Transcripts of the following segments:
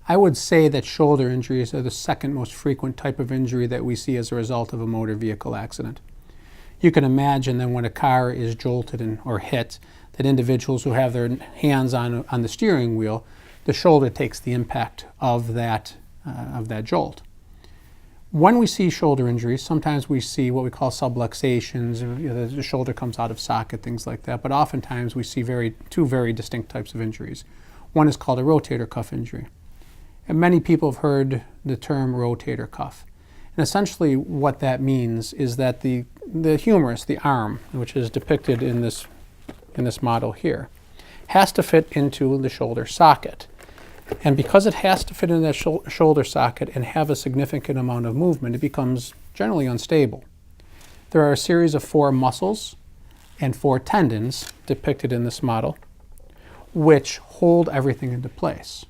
I would say that shoulder injuries are the second most frequent type of injury that we see as a result of a motor vehicle accident. You can imagine that when a car is jolted or hit, that individuals who have their hands on the steering wheel, the shoulder takes the impact of that jolt. When we see shoulder injuries, sometimes we see what we call subluxations, the shoulder comes out of socket, things like that, but oftentimes we see two very distinct types of injuries. One is called a rotator cuff injury. And many people have heard the term rotator cuff. And essentially what that means is that the humerus, the arm, which is depicted in this model here, has to fit into the shoulder socket. And because it has to fit in that shoulder socket and have a significant amount of movement, it becomes generally unstable. There are a series of 4 muscles and 4 tendons depicted in this model, which hold everything into place.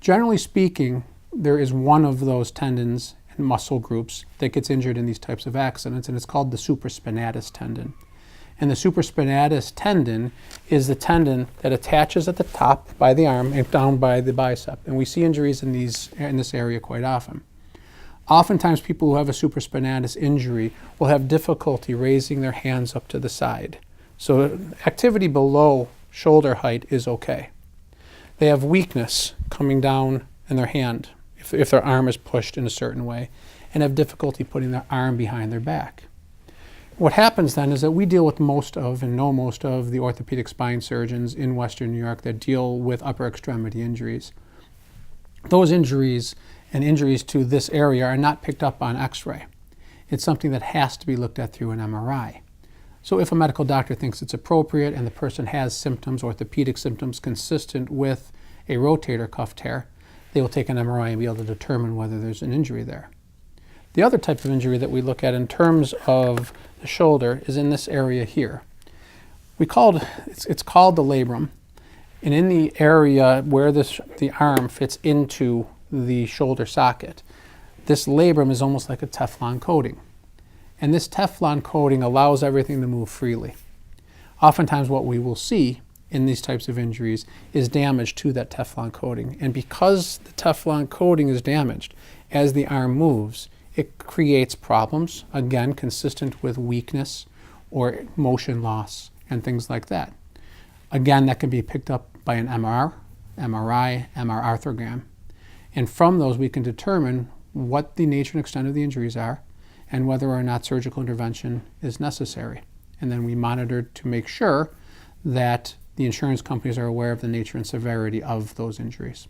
Generally speaking, there is one of those tendons and muscle groups that gets injured in these types of accidents, and it's called the supraspinatus tendon. And the supraspinatus tendon is the tendon that attaches at the top by the arm and down by the bicep. And we see injuries in this area quite often. Oftentimes people who have a supraspinatus injury will have difficulty raising their hands up to the side. So activity below shoulder height is okay. They have weakness coming down in their hand if their arm is pushed in a certain way, and have difficulty putting their arm behind their back. What happens then is that we deal with most of the orthopedic spine surgeons in Western New York that deal with upper extremity injuries. Those injuries and injuries to this area are not picked up on X-ray. It's something that has to be looked at through an MRI. So if a medical doctor thinks it's appropriate and the person has symptoms, orthopedic symptoms consistent with a rotator cuff tear, they will take an MRI and be able to determine whether there's an injury there. The other type of injury that we look at in terms of the shoulder is in this area here. It's called the labrum, and in the area where the arm fits into the shoulder socket, this labrum is almost like a Teflon coating. And this Teflon coating allows everything to move freely. Oftentimes what we will see in these types of injuries is damage to that Teflon coating. And because the Teflon coating is damaged, as the arm moves, it creates problems, again, consistent with weakness or motion loss and things like that. Again, that can be picked up by an MRI, MR arthrogram. And from those, we can determine what the nature and extent of the injuries are and whether or not surgical intervention is necessary. And then we monitor to make sure that the insurance companies are aware of the nature and severity of those injuries.